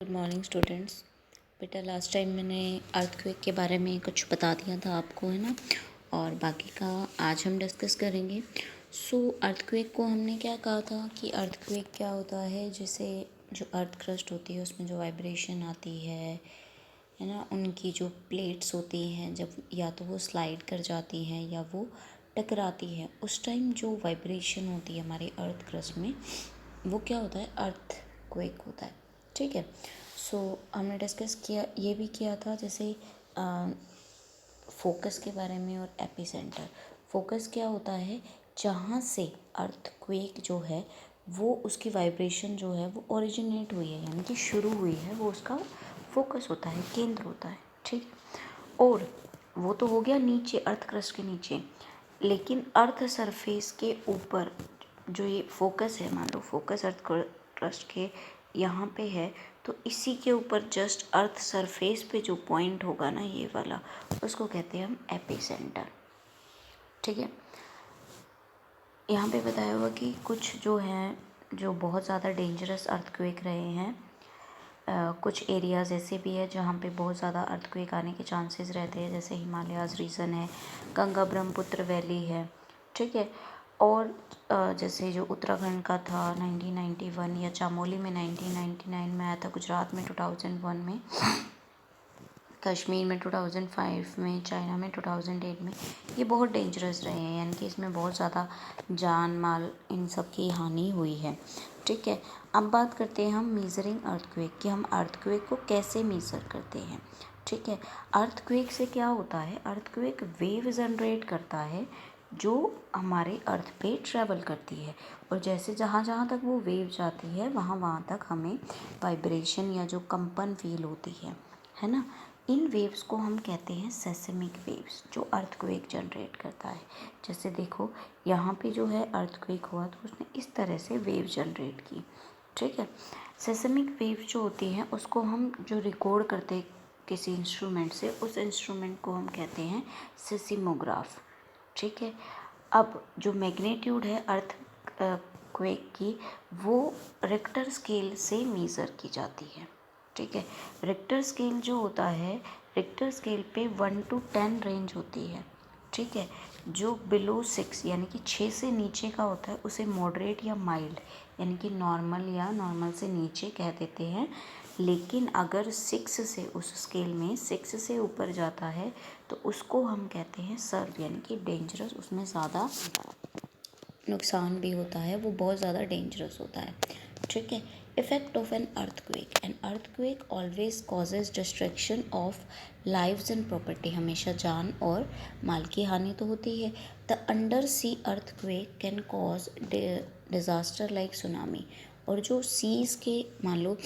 Good morning students. बेटा last time मैंने earthquake के बारे में कुछ बता दिया था आपको, है ना, और बाकी का आज हम डिस्कस करेंगे। अर्थक्वेक को हमने क्या कहा था कि अर्थक्वेक क्या होता है, जैसे जो अर्थ क्रस्ट होती है उसमें जो वाइब्रेशन आती है ना, उनकी जो प्लेट्स होती हैं जब या तो वो स्लाइड कर जाती हैं या वो टकराती है, उस टाइम जो वाइब्रेशन होती है हमारे अर्थ क्रस्ट में, वो क्या होता है, अर्थक्वेक होता है। ठीक है। हमने डिस्कस किया, ये भी किया था जैसे फोकस के बारे में और एपिसेंटर। फोकस क्या होता है, जहाँ से अर्थक्वेक जो है वो उसकी वाइब्रेशन जो है वो ओरिजिनेट हुई है, यानी कि शुरू हुई है, वो उसका फोकस होता है, केंद्र होता है। ठीक है। और वो तो हो गया नीचे, अर्थ क्रस्ट के नीचे, लेकिन अर्थ सरफेस के ऊपर जो ये फोकस है, मान लो फोकस अर्थ क्रस्ट के यहाँ पे है, तो इसी के ऊपर जस्ट अर्थ सरफेस पे जो पॉइंट होगा ना, ये वाला, उसको कहते हैं हम एपिसेंटर। ठीक है। यहाँ पे बताया हुआ कि कुछ जो हैं जो बहुत ज़्यादा डेंजरस अर्थक्वेक रहे हैं, कुछ एरियाज़ ऐसे भी है जहाँ पे बहुत ज़्यादा अर्थक्वेक आने के चांसेस रहते हैं, जैसे हिमालयाज़ रीजन है, गंगा ब्रह्मपुत्र वैली है। ठीक है। और जैसे जो उत्तराखंड का था 1991, या चामोली में 1999 में आया था, गुजरात में 2001 में, कश्मीर में 2005 में, चाइना में 2008 में, ये बहुत डेंजरस रहे हैं, यानी कि इसमें बहुत ज़्यादा जान माल इन सब की हानि हुई है। ठीक है। अब बात करते हैं हम मेज़रिंग अर्थक्वेक कि हम अर्थक्वेक को कैसे मेज़र करते हैं। ठीक है। अर्थक्वेक से क्या होता है, अर्थक्वेक वेव जनरेट करता है जो हमारे अर्थ पे ट्रैवल करती है, और जैसे जहाँ जहाँ तक वो वेव जाती है वहाँ वहाँ तक हमें वाइब्रेशन या जो कंपन फील होती है ना। इन वेव्स को हम कहते हैं सेस्मिक वेव्स, जो अर्थक्वेक जनरेट करता है। जैसे देखो यहाँ पे जो है अर्थक्वेक हुआ तो उसने इस तरह से वेव जनरेट की। ठीक है। सेस्मिक वेव जो होती हैं उसको हम जो रिकॉर्ड करते हैं किसी इंस्ट्रूमेंट से, उस इंस्ट्रूमेंट को हम कहते हैं सिस्मोग्राफ। ठीक है। अब जो मैग्नीट्यूड है अर्थ क्वेक की, वो रिक्टर स्केल से मेज़र की जाती है। ठीक है। रिक्टर स्केल जो होता है, रिक्टर स्केल पे 1 to 10 रेंज होती है। ठीक है। जो बिलो 6 यानी कि 6 से नीचे का होता है उसे मॉडरेट या माइल्ड यानी कि नॉर्मल या नॉर्मल से नीचे कह देते हैं, लेकिन अगर 6 से, उस स्केल में 6 से ऊपर जाता है तो उसको हम कहते हैं सर्व, यानी कि डेंजरस, उसमें ज़्यादा नुकसान भी होता है, वो बहुत ज़्यादा डेंजरस होता है। ठीक है। Effect of an earthquake always causes destruction of lives and property, हमेशा जान और माल की हानि तो होती है। The under sea earthquake can cause disaster like tsunami, और जो सीज़ के, मान लो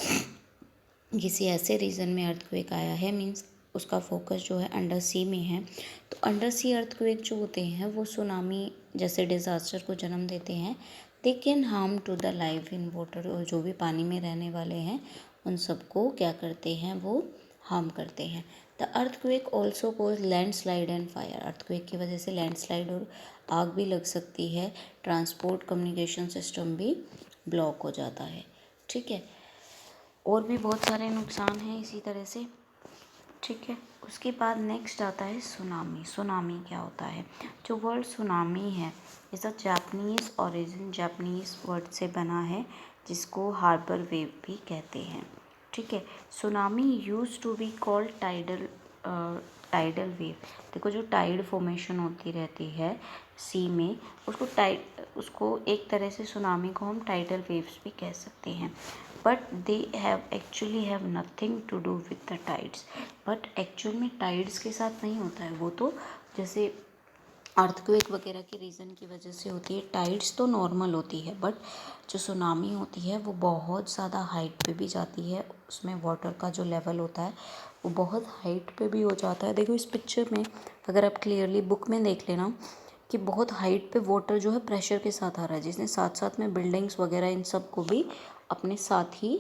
किसी ऐसे रीजन में अर्थक्वेक आया है, मीन्स उसका फोकस जो है अंडर सी में है, तो अंडर सी अर्थक्वेक जो होते हैं वो सुनामी जैसे डिज़ास्टर को जन्म देते हैं। They can harm to the life in water, और जो भी पानी में रहने वाले हैं उन सबको क्या करते हैं, वो हार्म करते हैं। The earthquake also cause landslide and fire, earthquake की वजह से लैंडस्लाइड और आग भी लग सकती है, ट्रांसपोर्ट कम्युनिकेशन सिस्टम भी ब्लॉक हो जाता है। ठीक है। और भी बहुत सारे नुकसान हैं इसी तरह से। ठीक है। उसके बाद नेक्स्ट आता है सुनामी। सुनामी क्या होता है, जो वर्ड सुनामी है इस अ जापनीज़ ओरिजिन, जापनीज़ वर्ड से बना है, जिसको हार्बर वेव भी कहते हैं। ठीक है। Tsunami use to be called tidal wave. देखो जो टाइड फॉर्मेशन होती रहती है सी में, उसको एक तरह से सुनामी को हम टाइडल वेव्स भी कह सकते हैं, but they have nothing to do with the tides. But actual में टाइड्स के साथ नहीं होता है, वो तो जैसे अर्थक्वेक वगैरह के रीज़न की वजह से होती है। टाइड्स तो नॉर्मल होती है, बट जो सुनामी होती है वो बहुत ज़्यादा हाइट पे भी जाती है, उसमें वाटर का जो लेवल होता है वो बहुत हाइट पे भी हो जाता है। देखो इस पिक्चर में अगर आप क्लियरली बुक में देख लेना कि बहुत हाइट पे वाटर जो है प्रेशर के साथ आ रहा है, जिसने साथ साथ में बिल्डिंग्स वगैरह इन सब को भी अपने साथ ही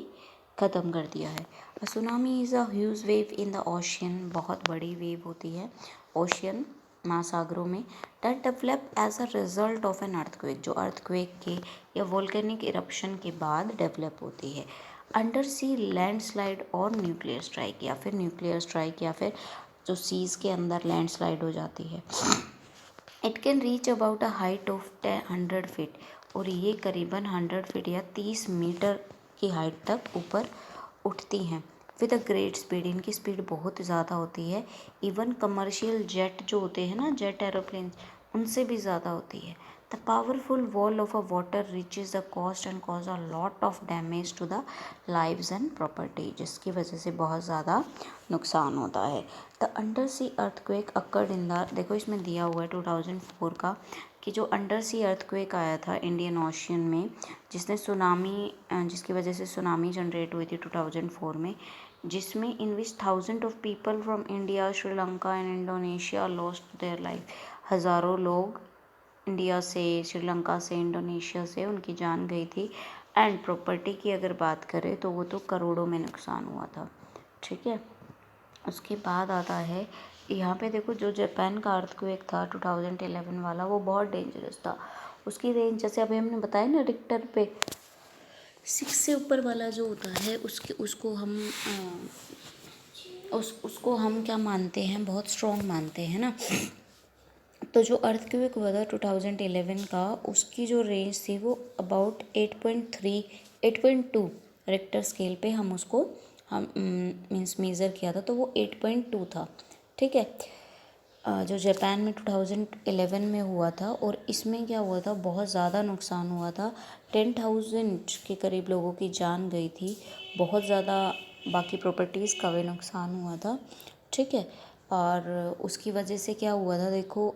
ख़त्म कर दिया है। Tsunami is a huge wave in the ocean, बहुत बड़ी वेव होती है ओशियन, महासागरों में, that develop as a result of an earthquake, जो अर्थक्वेक के या वोल्केनिक इरप्शन के बाद डेवलप होती है। अंडर सी लैंडस्लाइड और न्यूक्लियर स्ट्राइक, या फिर न्यूक्लियर स्ट्राइक, या फिर जो सीज़ के अंदर लैंडस्लाइड हो जाती है। It can reach about a height of 100 feet, और ये करीबन 100 फीट या 30 मीटर की हाइट तक ऊपर उठती हैं। विद अ ग्रेट स्पीड, इनकी स्पीड बहुत ज़्यादा होती है। इवन कमर्शियल जेट जो होते हैं ना, जेट एरोप्लेन, उनसे भी ज़्यादा होती है। The powerful wall of a water reaches the coast and cause a lot of damage to the lives and property, जिसकी वजह से बहुत ज़्यादा नुकसान होता है। The under sea earthquake occurred in the, देखो इसमें दिया हुआ है 2004 का, कि जो अंडर सी अर्थक्वेक आया था इंडियन ओशियन में, जिसने सुनामी, जिसकी वजह से सुनामी जनरेट हुई थी 2004 में, जिसमें in which thousand of people from India, Sri Lanka and Indonesia lost their life. हज़ारों लोग इंडिया से, श्रीलंका से, इंडोनेशिया से उनकी जान गई थी। एंड प्रॉपर्टी की अगर बात करें तो वो तो करोड़ों में नुकसान हुआ था। ठीक है, उसके बाद आता है यहाँ पे देखो, जो जापान का अर्थक्वेक था 2011 वाला, वो बहुत डेंजरस था। उसकी रेंज, जैसे अभी हमने बताया ना, रिक्टर पे 6 से ऊपर वाला जो होता है, उसको हम क्या मानते हैं, बहुत स्ट्रॉन्ग मानते हैं ना। तो जो अर्थक्वेक हुआ था 2011 का, उसकी जो रेंज थी वो अबाउट 8.3 8.2 रिक्टर स्केल पे हम उसको मीन्स मेज़र किया था, तो वो 8.2 था। ठीक है, जो जापान में 2011 में हुआ था, और इसमें क्या हुआ था, बहुत ज़्यादा नुकसान हुआ था। 10,000 के करीब लोगों की जान गई थी, बहुत ज़्यादा बाकी प्रॉपर्टीज़ का भी नुकसान हुआ था। ठीक है, और उसकी वजह से क्या हुआ था, देखो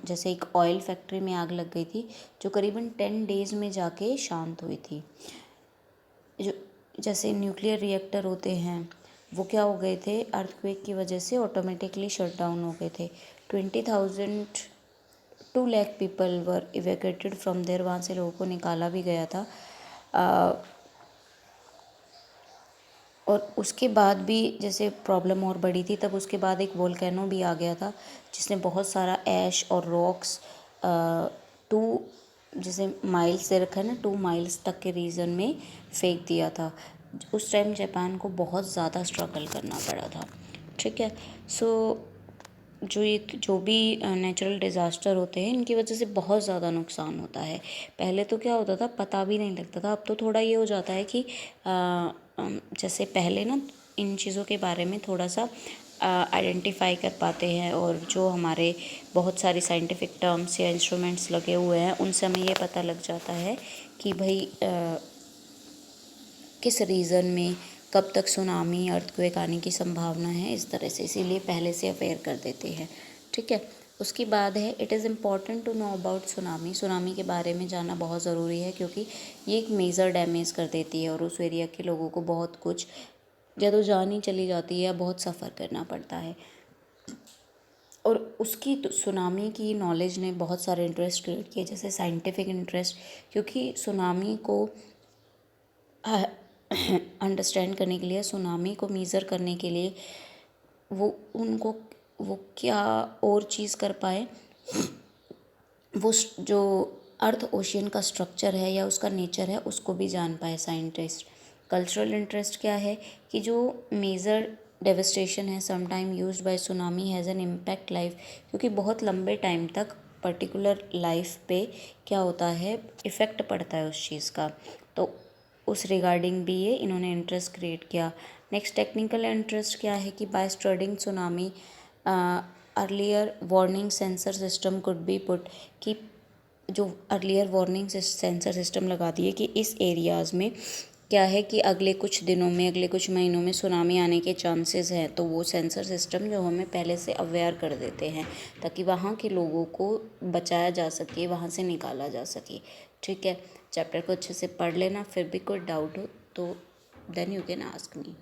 जैसे एक ऑयल फैक्ट्री में आग लग गई थी, जो करीबन 10 डेज़ में जाके शांत हुई थी। जो जैसे न्यूक्लियर रिएक्टर होते हैं, वो क्या हो गए थे, अर्थक्वेक की वजह से ऑटोमेटिकली शट डाउन हो गए थे। 20,000 2 lakh people were evacuated from there, वहाँ से लोगों को निकाला भी गया था। और उसके बाद भी जैसे प्रॉब्लम और बढ़ी थी, तब उसके बाद एक वोल्केनो भी आ गया था, जिसने बहुत सारा ऐश और रॉक्स 2 जैसे माइल्स से रखा है ना, 2 माइल्स तक के रीजन में फेंक दिया था। उस टाइम जापान को बहुत ज़्यादा स्ट्रगल करना पड़ा था। ठीक है, सो जो भी नेचुरल डिज़ास्टर होते हैं, इनकी वजह से बहुत ज़्यादा नुकसान होता है। पहले तो क्या होता था, पता भी नहीं लगता था। अब तो थोड़ा ये हो जाता है कि जैसे पहले ना, इन चीज़ों के बारे में थोड़ा सा आइडेंटिफाई कर पाते हैं, और जो हमारे बहुत सारी साइंटिफिक टर्म्स या इंस्ट्रूमेंट्स लगे हुए हैं, उनसे हमें ये पता लग जाता है कि भाई किस रीज़न में कब तक सुनामी, अर्थक्वेक आने की संभावना है, इस तरह से, इसीलिए पहले से अवेयर कर देते हैं। ठीक है, उसके बाद है, it is important to know about tsunami. Tsunami के बारे में जानना बहुत ज़रूरी है, क्योंकि ये एक मेजर डैमेज कर देती है, और उस एरिया के लोगों को बहुत कुछ, या तो जान ही चली जाती है या बहुत सफ़र करना पड़ता है। और उसकी सुनामी की नॉलेज ने बहुत सारे इंटरेस्ट क्रिएट किए, जैसे साइंटिफिक इंटरेस्ट, क्योंकि सुनामी को अंडरस्टैंड करने के लिए, सुनामी को मेज़र करने के लिए, वो क्या और चीज़ कर पाए, वो जो अर्थ ओशियन का स्ट्रक्चर है या उसका नेचर है, उसको भी जान पाए साइंटिस्ट। कल्चरल इंटरेस्ट क्या है, कि जो मेजर डेवस्टेशन है sometime used by tsunami has an impact life, क्योंकि बहुत लंबे टाइम तक पर्टिकुलर लाइफ पे क्या होता है, इफ़ेक्ट पड़ता है उस चीज़ का। तो उस रिगार्डिंग भी ये इन्होंने इंटरेस्ट क्रिएट किया। नेक्स्ट टेक्निकल इंटरेस्ट क्या है, कि by studying tsunami earlier warning sensor system could be put, कि जो अर्लियर वार्निंग सेंसर सिस्टम लगा दिए कि इस एरियाज़ में क्या है, कि अगले कुछ दिनों में, अगले कुछ महीनों में सुनामी आने के चांसेस हैं, तो वो सेंसर सिस्टम जो हमें पहले से अवेयर कर देते हैं, ताकि वहाँ के लोगों को बचाया जा सके, वहाँ से निकाला जा सके। ठीक है, चैप्टर को अच्छे से पढ़ लेना, फिर भी कोई डाउट हो तो then you can ask me.